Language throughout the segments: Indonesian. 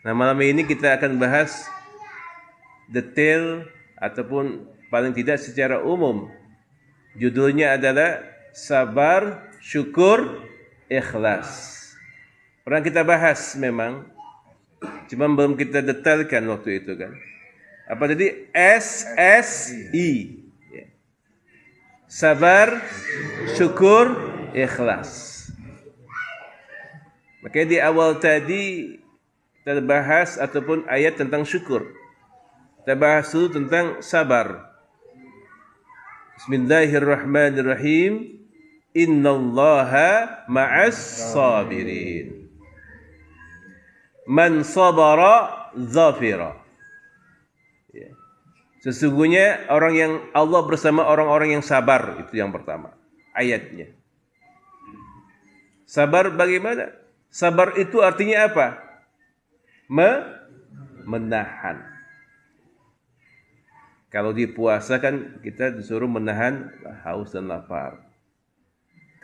Nah, malam ini kita akan bahas detail ataupun paling tidak secara umum. Judulnya adalah sabar, syukur, ikhlas. Pernah kita bahas memang, cuma belum kita detailkan waktu itu kan. Apa tadi? SSI. Sabar, syukur, ikhlas. Makanya di awal tadi kita bahas ataupun ayat tentang syukur. Kita bahas dulu tentang sabar. Bismillahirrahmanirrahim. Innallaha ma'as sabirin. Man sabara zafira. Sesungguhnya orang yang Allah bersama orang-orang yang sabar, itu yang pertama ayatnya. Sabar bagaimana? Sabar itu artinya apa? Menahan. Kalau di puasa kan kita disuruh menahan haus dan lapar.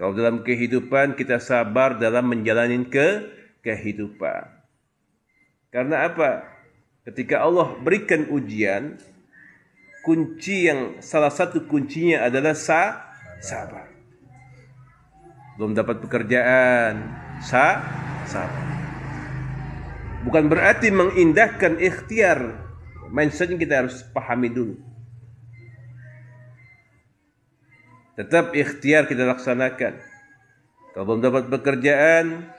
Kalau dalam kehidupan kita sabar dalam menjalani kehidupan. Karena apa? Ketika Allah berikan ujian, salah satu kuncinya adalah sabar. Belum dapat pekerjaan, sabar. Bukan berarti mengindahkan ikhtiar. Mindsetnya kita harus pahami dulu. Tetap ikhtiar kita laksanakan. Kalau belum dapat pekerjaan,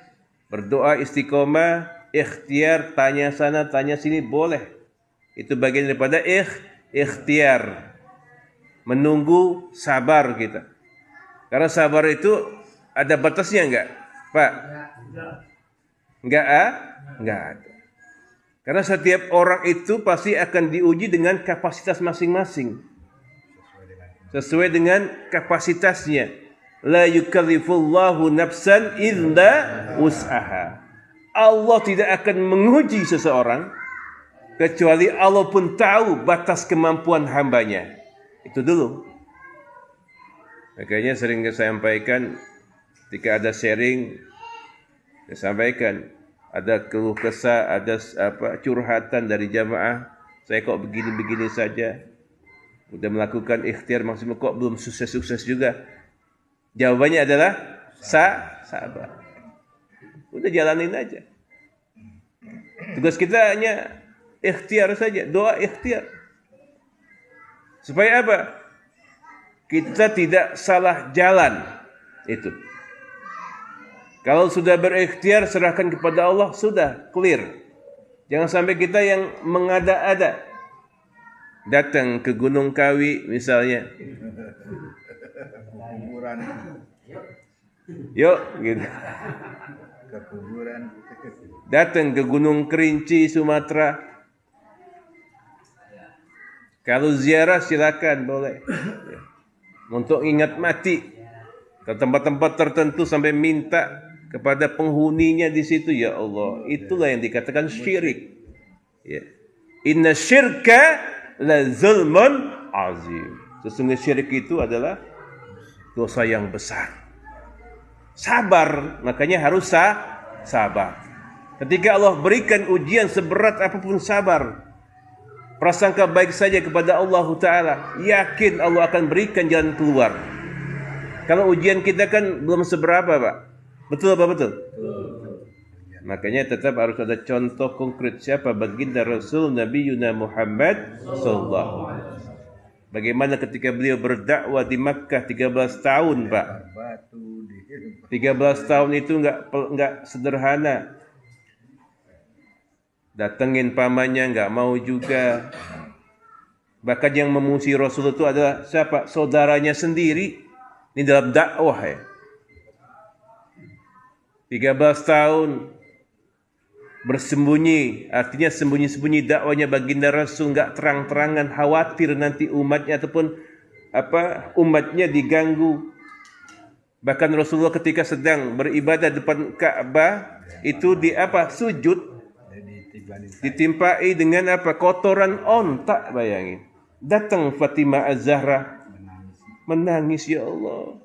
berdoa istiqomah, ikhtiar, tanya sana, tanya sini, boleh. Itu bagian daripada ikhtiar. Menunggu sabar kita. Karena sabar itu ada batasnya enggak, Pak? Enggak ada. Karena setiap orang itu pasti akan diuji dengan kapasitas masing-masing. Sesuai dengan kapasitasnya. La yukallifullahu nafsan illa wus'aha. Allah tidak akan menguji seseorang kecuali Allah pun tahu batas kemampuan hambanya. Itu dulu. Makanya sering saya sampaikan ketika ada sharing, saya sampaikan ada keluh kesah, ada curhatan dari jamaah. Saya kok begini-begini saja. Udah melakukan ikhtiar maksimal kok belum sukses-sukses juga. Jawabannya adalah sabar. Udah jalanin aja. Tugas kita hanya ikhtiar saja, doa ikhtiar. Supaya apa? Kita tidak salah jalan. Itu. Kalau sudah berikhtiar serahkan kepada Allah, sudah clear. Jangan sampai kita yang mengada-ada. Datang ke Gunung Kawi misalnya. Kuburan. Yuk gitu. Ke kuburan. Datang ke Gunung Kerinci Sumatera. Kalau ziarah silakan boleh. Untuk ingat mati. Ke tempat-tempat tertentu sampai minta kepada penghuninya di situ, ya Allah, itulah yang dikatakan syirik. Ya. Inna syirka la zulmun azim. Sesungguhnya syirik itu adalah dosa yang besar. Sabar, makanya harus sabar. Ketika Allah berikan ujian seberat apapun, sabar. Prasangka baik saja kepada Allah Ta'ala. Yakin Allah akan berikan jalan keluar. Kalau ujian kita kan belum seberapa, Pak. Betul apa betul? Makanya tetap harus ada contoh konkret. Siapa baginda Rasul Nabi Yuna Muhammad sallallahu alaihi wasallam. Bagaimana ketika beliau berdakwah di Makkah 13 tahun, Pak. 13 tahun itu enggak sederhana. Datengin pamannya enggak mau juga. Bahkan yang memusuhi Rasul itu adalah siapa? Saudaranya sendiri. Ini dalam dakwah ya. 13 tahun bersembunyi, artinya sembunyi-sembunyi dakwanya baginda Rasul, enggak terang-terangan, khawatir nanti umatnya ataupun umatnya diganggu. Bahkan Rasulullah ketika sedang beribadah depan Ka'bah itu sujud ditimpai dengan kotoran onta, bayangin. Datang Fatimah Az-Zahra menangis, ya Allah.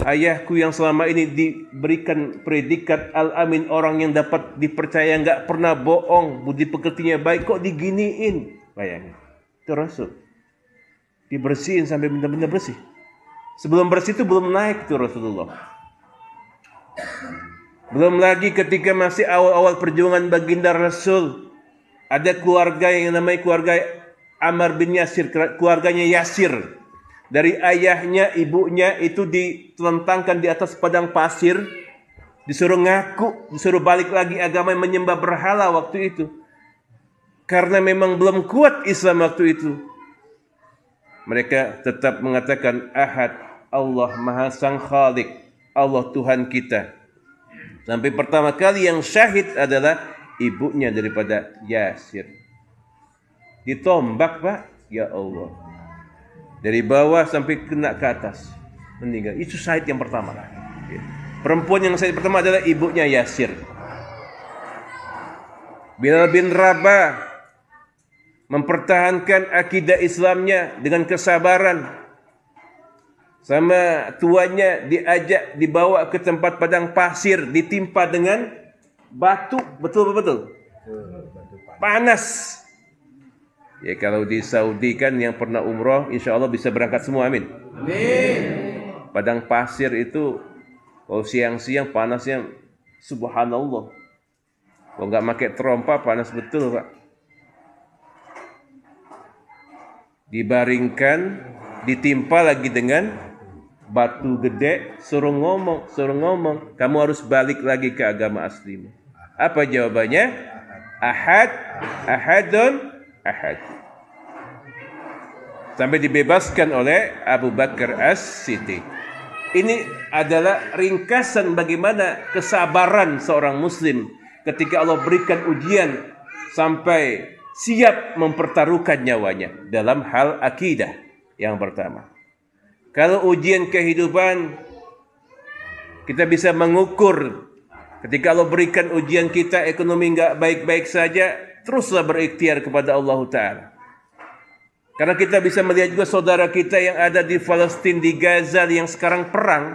Ayahku yang selama ini diberikan predikat Al-Amin, orang yang dapat dipercaya, nggak pernah bohong, budi pekertinya baik, kok diginiin. Bayangin, itu Rasul. Dibersihin sampai benar-benar bersih. Sebelum bersih itu belum naik itu Rasulullah. Belum lagi ketika masih awal-awal perjuangan baginda Rasul, ada keluarga yang namanya keluarga Ammar bin Yasir, keluarganya Yasir. Dari ayahnya, ibunya itu ditelentangkan di atas padang pasir, disuruh ngaku, disuruh balik lagi agama yang menyembah berhala waktu itu. Karena memang belum kuat Islam waktu itu. Mereka tetap mengatakan Ahad, Allah Maha Sang Khalik, Allah Tuhan kita. Sampai pertama kali yang syahid adalah ibunya daripada Yasir. Ditombak, Pak, ya Allah. Dari bawah sampai kena ke atas, meninggal. Itu syahid yang pertama. Perempuan yang syahid pertama adalah ibunya Yasir. Bilal bin Rabah mempertahankan akidah Islamnya dengan kesabaran. Sama tuannya diajak dibawa ke tempat padang pasir, ditimpa dengan batu, betul. Panas. Ya kalau di Saudi kan yang pernah umroh, insya Allah bisa berangkat semua, amin. Padang pasir itu kalau siang-siang panasnya subhanallah. Kalau nggak pakai terompa panas betul, Pak. Dibaringkan, ditimpa lagi dengan batu gede, suruh ngomong. Kamu harus balik lagi ke agama aslimu. Apa jawabannya? Ahad, ahadun, ahad. Sampai dibebaskan oleh Abu Bakar As-Siddiq. Ini adalah ringkasan bagaimana kesabaran seorang muslim ketika Allah berikan ujian sampai siap mempertaruhkan nyawanya dalam hal akidah yang pertama. Kalau ujian kehidupan kita bisa mengukur ketika Allah berikan ujian kita, ekonomi enggak baik-baik saja, teruslah berikhtiar kepada Allah Ta'ala. Karena kita bisa melihat juga saudara kita yang ada di Palestina, di Gaza yang sekarang perang.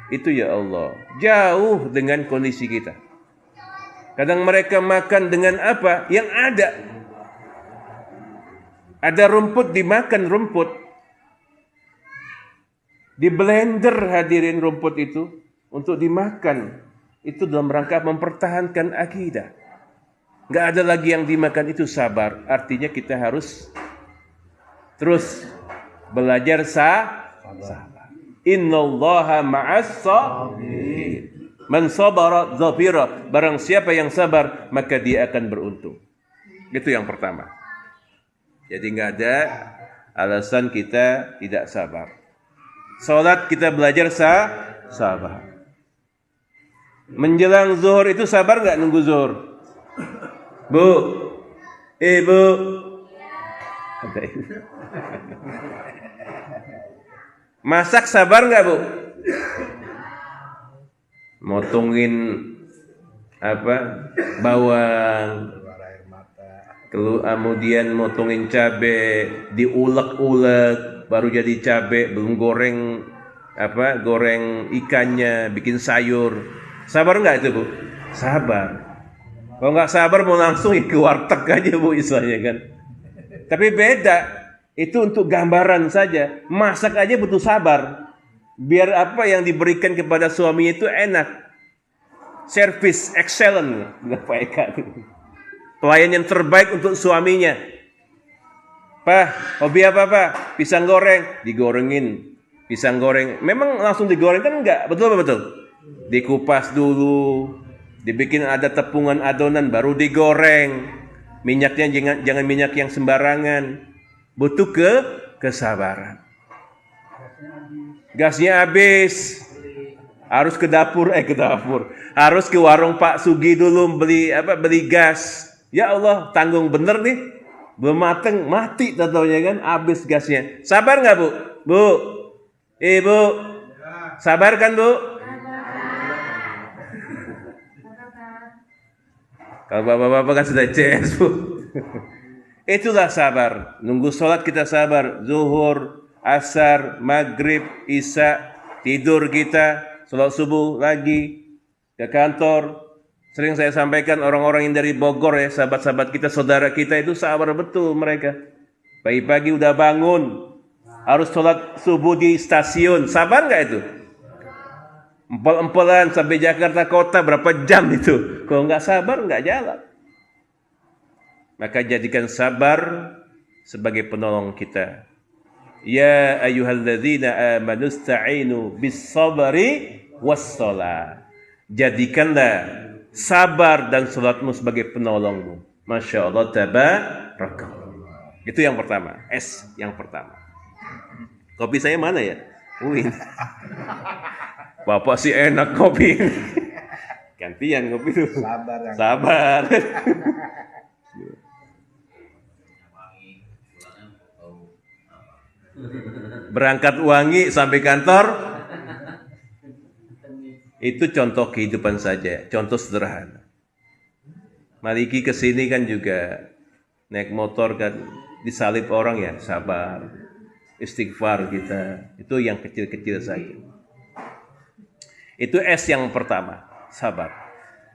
Itu ya Allah, jauh dengan kondisi kita. Kadang mereka makan dengan apa? Yang ada. Ada rumput, dimakan rumput. Di blender hadirin rumput itu untuk dimakan. Itu dalam rangka mempertahankan akidah. Gak ada lagi yang dimakan, itu sabar. Artinya kita harus terus belajar sabar. Innallaha ma'as sabirin. Man sabara dzafira. Barang siapa yang sabar, maka dia akan beruntung. Itu yang pertama. Jadi enggak ada alasan kita tidak sabar. Salat kita belajar sabar. Menjelang zuhur itu sabar enggak nunggu zuhur? Bu. Ibu. Masak sabar nggak, Bu? Motongin bawang, kemudian motongin cabe, diulek-ulek baru jadi cabe, belum goreng goreng ikannya, bikin sayur. Sabar nggak itu, Bu? Sabar. Kalau nggak sabar mau langsung ke warteg aja, Bu, istilahnya kan. Tapi beda, itu untuk gambaran saja. Masak aja butuh sabar. Biar apa yang diberikan kepada suaminya itu enak. Service excellent. Pelayan yang terbaik untuk suaminya. Pak, hobi apa, Pak? Pisang goreng. Digorengin. Pisang goreng. Memang langsung digoreng kan enggak? Betul. Dikupas dulu. Dibikin ada tepungan adonan baru digoreng. Minyaknya jangan minyak yang sembarangan. Butuh kesabaran. Gasnya habis. Harus ke dapur. Harus ke warung Pak Sugi dulu beli gas. Ya Allah, tanggung bener nih. Belum mateng, mati tatonya kan, habis gasnya. Sabar enggak, Bu? Bu. Ibu. Sabar kan, Bu? Kalau bapak-bapak kan sudah CS, Bu. Itulah sabar. Nunggu sholat kita sabar. Zuhur, asar, maghrib, isya. tidur kita, sholat subuh lagi, ke kantor. Sering saya sampaikan orang-orang yang dari Bogor ya, sahabat-sahabat kita, saudara kita itu sabar betul mereka. Pagi-pagi udah bangun, harus sholat subuh di stasiun. Sabar nggak itu? Empel-empelan sampai Jakarta kota berapa jam itu? Kalau nggak sabar nggak jalan. Maka jadikan sabar sebagai penolong kita. Ya ayyuhalladzina amanu ista'inu bis-sabri was-shalah. Jadikanlah sabar dan salatmu sebagai penolongmu. Masya Allah tabarakallah. Itu yang pertama. S yang pertama. Kopi saya mana ya? Wih. Bapak sih enak kopi. Gantian kopi itu. Sabar. Berangkat wangi sampai kantor. Itu contoh kehidupan saja, contoh sederhana. Maliki kesini kan juga naik motor kan disalip orang ya, sabar, istighfar kita. Itu yang kecil-kecil saja. Itu S yang pertama, sabar.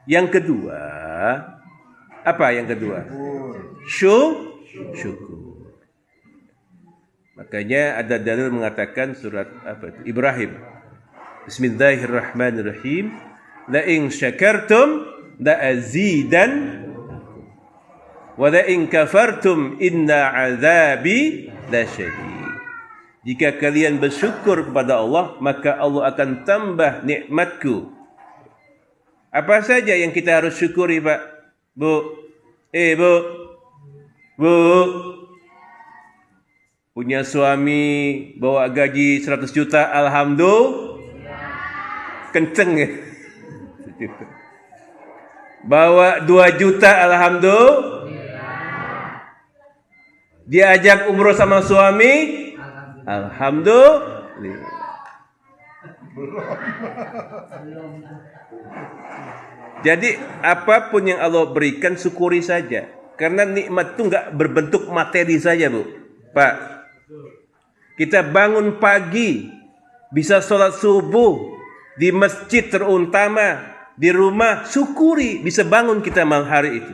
Yang kedua, apa yang kedua? Syukur. Makanya ada dalil mengatakan surat apa itu? Ibrahim. Bismillahirrahmanirrahim. La in syakartum la azidan wa la in kafartum inna azabi lasyadid. Jika kalian bersyukur kepada Allah, maka Allah akan tambah nikmatku. Apa saja yang kita harus syukuri, Pak? Bu. Bu. Punya suami bawa gaji 100 juta, alhamdulillah. Kenceng ya. Bawa 2 juta, alhamdulillah. Diajak umroh sama suami, alhamdulillah. Jadi apapun yang Allah berikan syukuri saja. Karena nikmat itu enggak berbentuk materi saja, Bu. Pak, kita bangun pagi, bisa sholat subuh di masjid terutama, di rumah, syukuri bisa bangun kita malam hari itu.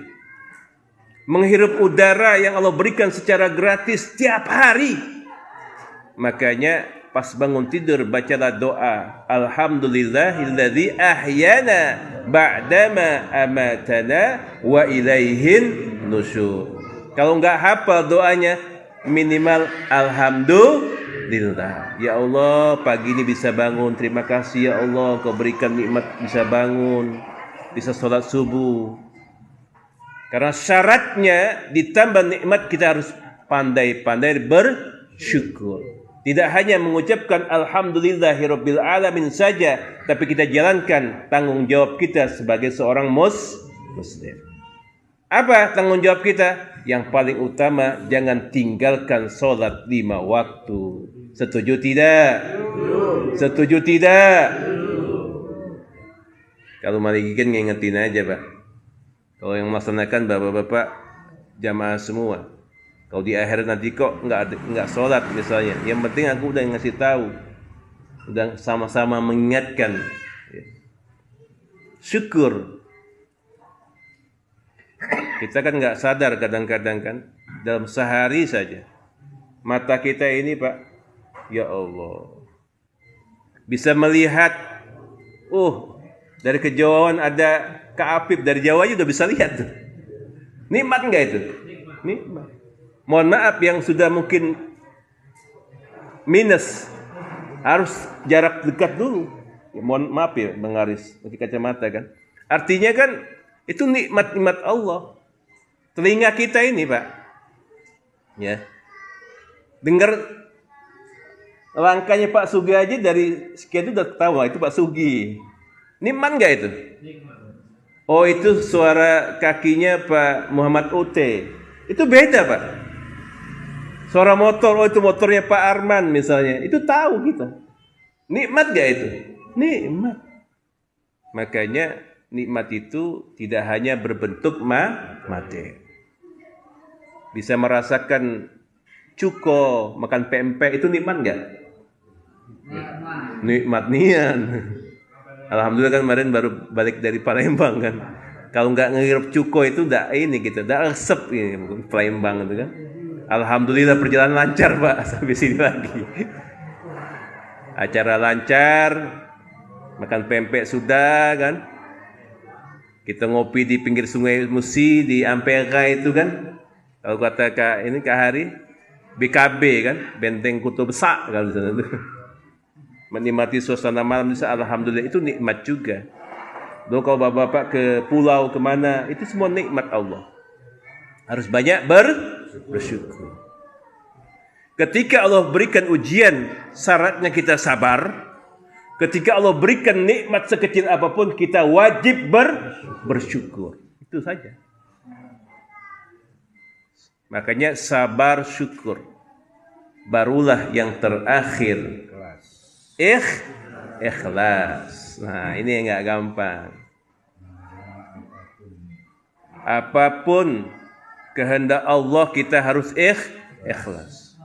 Menghirup udara yang Allah berikan secara gratis setiap hari. Makanya pas bangun tidur bacalah doa, alhamdulillahilladzi ahyana ba'dama amatana wa ilaihin nusyur. Kalau enggak hafal doanya, minimal alhamdulillah. Ya Allah, pagi ini bisa bangun. Terima kasih ya Allah, Kau berikan nikmat bisa bangun, bisa sholat subuh. Karena syaratnya ditambah nikmat kita harus pandai-pandai bersyukur. Tidak hanya mengucapkan alhamdulillahirabbil alamin saja, tapi kita jalankan tanggung jawab kita sebagai seorang muslim. Apa tanggung jawab kita? Yang paling utama, jangan tinggalkan sholat 5 waktu. Setuju tidak? Setuju tidak? Kalau maliki kan ngingetin aja, Pak. Kalau yang melaksanakan bapak-bapak jamaah semua. Kalau di akhir nanti kok nggak sholat misalnya. Yang penting aku udah ngasih tahu. Udah sama-sama mengingatkan. Syukur. Kita kan nggak sadar kadang-kadang kan, dalam sehari saja mata kita ini, Pak, ya Allah, bisa melihat, dari kejauhan ada Kak Apip dari Jawa aja udah bisa lihat tuh. Nikmat nggak itu? Nikmat. Mohon maaf yang sudah mungkin minus, harus jarak dekat dulu. Ya, mohon maaf ya, Bang Aris, pakai kacamata kan. Artinya kan itu nikmat-nikmat Allah. Telinga kita ini, Pak, ya, dengar langkahnya Pak Sugi aja dari sekian itu udah tahu itu Pak Sugi. Nikmat nggak itu? Oh, itu suara kakinya Pak Muhammad Ute. Itu beda, Pak. Suara motor, oh itu motornya Pak Arman misalnya. Itu tahu kita. Nikmat nggak itu? Nikmat. Makanya nikmat itu tidak hanya berbentuk materi. Bisa merasakan cuko, makan pempek, itu nikmat enggak? Nikmat nian. Alhamdulillah kan kemarin baru balik dari Palembang kan. Kalau nggak ngirup cuko itu nggak ini gitu, nggak resep ini Palembang itu kan. Alhamdulillah perjalanan lancar Pak sampai sini lagi. Acara lancar, makan pempek sudah kan. Kita ngopi di pinggir Sungai Musi di Ampera itu kan. Kalau kata Kak Hari, BKB kan, Benteng Kuto Besar kalau di sana itu. Menikmati suasana malam di sana, alhamdulillah itu nikmat juga. Lalu kalau bapak-bapak ke pulau kemana, itu semua nikmat Allah. Harus banyak bersyukur. Ketika Allah berikan ujian, syaratnya kita sabar. Ketika Allah berikan nikmat sekecil apapun, kita wajib bersyukur. Itu saja. Makanya sabar syukur. Barulah yang terakhir ikhlas. Nah, ini yang nggak gampang. Apapun kehendak Allah kita harus ikhlas.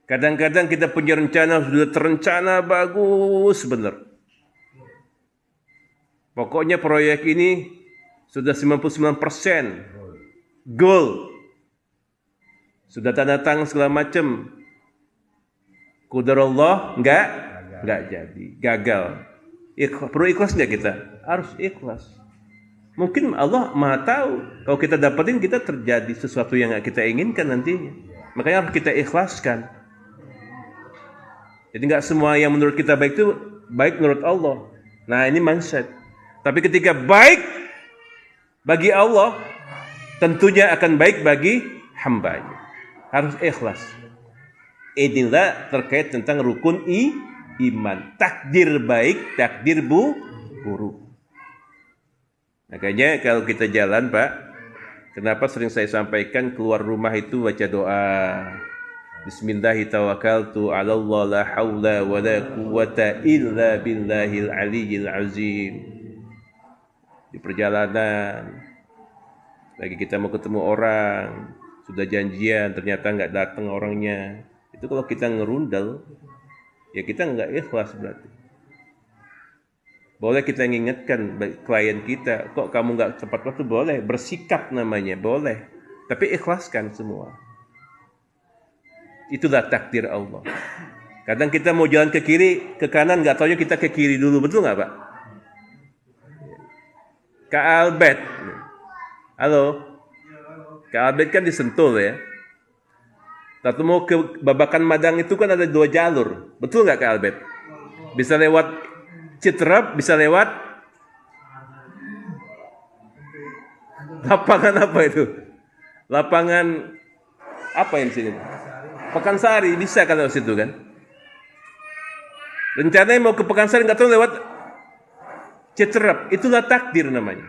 Kadang-kadang kita punya rencana sudah terencana bagus benar. Pokoknya proyek ini sudah 99% goal. Sudah tanda tangan segala macam. Qadarullah enggak jadi, gagal. Perlu ikhlas enggak kita? Harus ikhlas. Mungkin Allah Maha tahu kalau kita dapetin kita terjadi sesuatu yang enggak kita inginkan nantinya. Makanya harus kita ikhlaskan. Jadi enggak semua yang menurut kita baik itu baik menurut Allah. Nah, ini mindset. Tapi ketika baik bagi Allah, tentunya akan baik bagi hambanya. Harus ikhlas. Inilah terkait tentang rukun iman. Takdir baik, takdir buruk. Makanya kalau kita jalan Pak, kenapa sering saya sampaikan keluar rumah itu baca doa. Bismillahirrahmanirrahim. 'Alallah la haula wa la quwwata illa billahil aliyyil azim. Di perjalanan lagi kita mau ketemu orang, sudah janjian ternyata nggak datang orangnya. Itu kalau kita ngerundel, ya kita nggak ikhlas berarti. Boleh kita mengingatkan klien kita, kok kamu nggak tepat waktu, boleh. Bersikap namanya, boleh. Tapi ikhlaskan semua. Itulah takdir Allah. Kadang kita mau jalan ke kiri, ke kanan, nggak taunya kita ke kiri dulu. Betul nggak Pak? Kak Albert. Halo. Kak Albert kan di Sentul ya. Tapi mau ke Babakan Madang itu kan ada 2 jalur. Betul nggak Kak Albert? Bisa lewat Citerap, bisa lewat lapangan apa itu? Lapangan apa yang sini? Pekansari, bisa kan lewat situ kan? Rencananya mau ke Pekansari nggak tahu lewat Citerap. Itulah takdir namanya.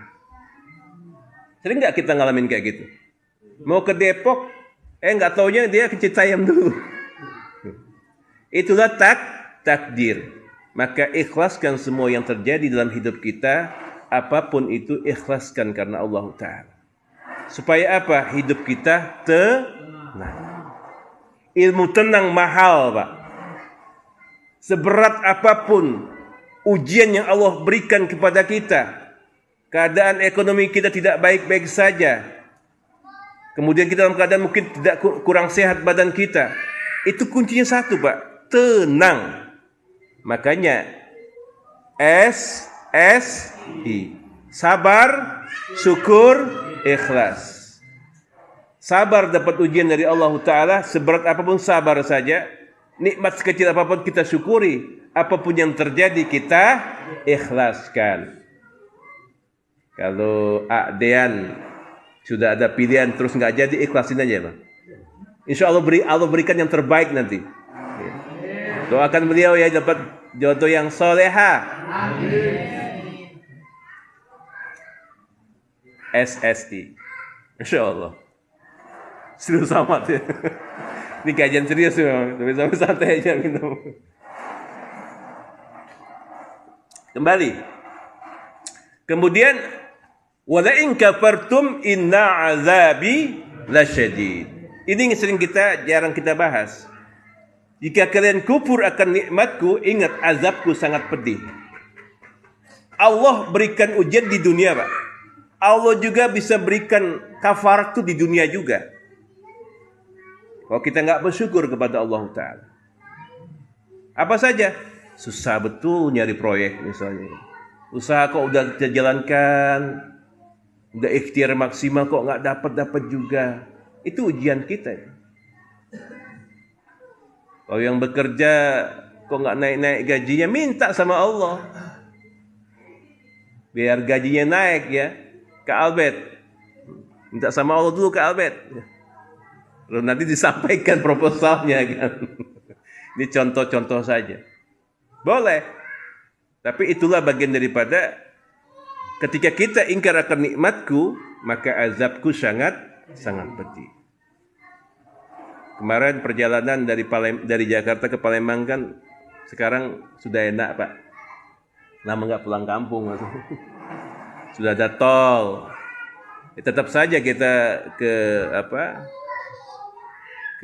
Sering nggak kita ngalamin kayak gitu? Mau ke Depok, nggak taunya dia ke Citayam dulu. Itulah takdir. Maka ikhlaskan semua yang terjadi dalam hidup kita, apapun itu ikhlaskan karena Allah Ta'ala. Supaya apa? Hidup kita tenang. Ilmu tenang mahal Pak. Seberat apapun ujian yang Allah berikan kepada kita, keadaan ekonomi kita tidak baik-baik saja, kemudian kita dalam keadaan mungkin tidak kurang sehat badan kita, itu kuncinya satu Pak, tenang. Makanya SSI, sabar, syukur, ikhlas. Sabar dapat ujian dari Allah Ta'ala, seberat apapun sabar saja. Nikmat sekecil apapun kita syukuri. Apapun yang terjadi kita ikhlaskan. Kalau Dean sudah ada pilihan terus nggak jadi, ikhlasin aja Bang. Insya Allah Allah berikan yang terbaik nanti. Doakan beliau ya dapat jodoh yang soleha. Amin. SSI. Insya Allah. Serius amat ya. Ini kajian serius memang. Tapi sampai santai aja minum. Kembali. Kemudian wala in kafartum inna azabi lasyadid. Ini yang jarang kita bahas. Jika kalian kufur akan nikmatku, ingat azabku sangat pedih. Allah berikan ujian di dunia, Pak. Allah juga bisa berikan kafarat itu di dunia juga. Kalau kita nggak bersyukur kepada Allah Ta'ala. Apa saja? Susah betul nyari proyek misalnya. Usaha kok udah kita jalankan, udah ikhtiar maksimal kok nggak dapat juga. Itu ujian kita. Kalau yang bekerja kok nggak naik gajinya, minta sama Allah. Biar gajinya naik ya. Kak Albert. Minta sama Allah dulu Kak Albert. Lalu nanti disampaikan proposalnya kan. Ini contoh-contoh saja. Boleh. Tapi itulah bagian daripada ketika kita ingkar akan nikmatku, maka azabku sangat pedih. Kemarin perjalanan dari Jakarta ke Palembang kan sekarang sudah enak, Pak. Lama nggak pulang kampung. Sudah ada tol. Tetap saja kita ke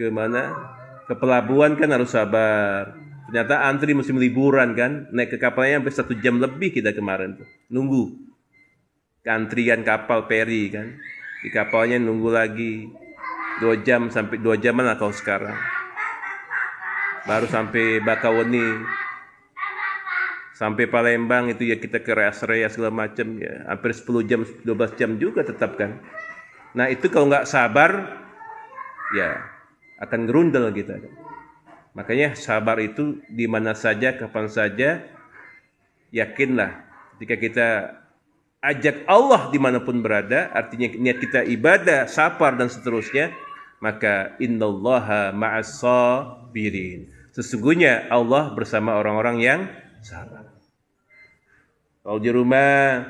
mana? Ke pelabuhan kan harus sabar. Ternyata antri musim liburan kan, naik ke kapalnya sampai 1 jam lebih kita kemarin tuh. Nunggu. Antrian kapal peri kan. Di kapalnya nunggu lagi 2 jam sampai 2 jaman lah kalau sekarang. Baru sampai Bakauheni. Sampai Palembang itu ya kita ke area segala macam ya. Hampir 10 jam, 12 jam juga tetap kan. Nah itu kalau nggak sabar ya akan gerundel kita. Makanya sabar itu di mana saja, kapan saja, yakinlah ketika kita ajak Allah dimanapun berada, artinya niat kita ibadah, sabar dan seterusnya, maka innallaha ma'as-sabirin. Sesungguhnya Allah bersama orang-orang yang sabar. Kalau di rumah,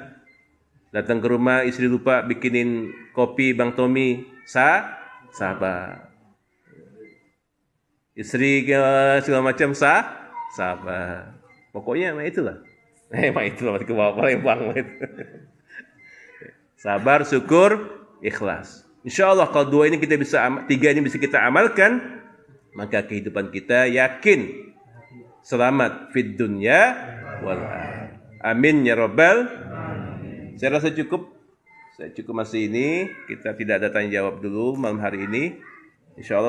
datang ke rumah istri lupa bikinin kopi Bang Tommy, sabar. Istri segala macam sabar. Pokoknya itulah. Itulah ke bawah Palembang. Sabar, syukur, ikhlas. Insyaallah kalau 3 ini bisa kita amalkan, maka kehidupan kita yakin selamat fid dunya wal akhirah. Amin ya rabbal. Saya rasa cukup. Masih ini. Kita tidak ada tanya jawab dulu malam hari ini. Insyaallah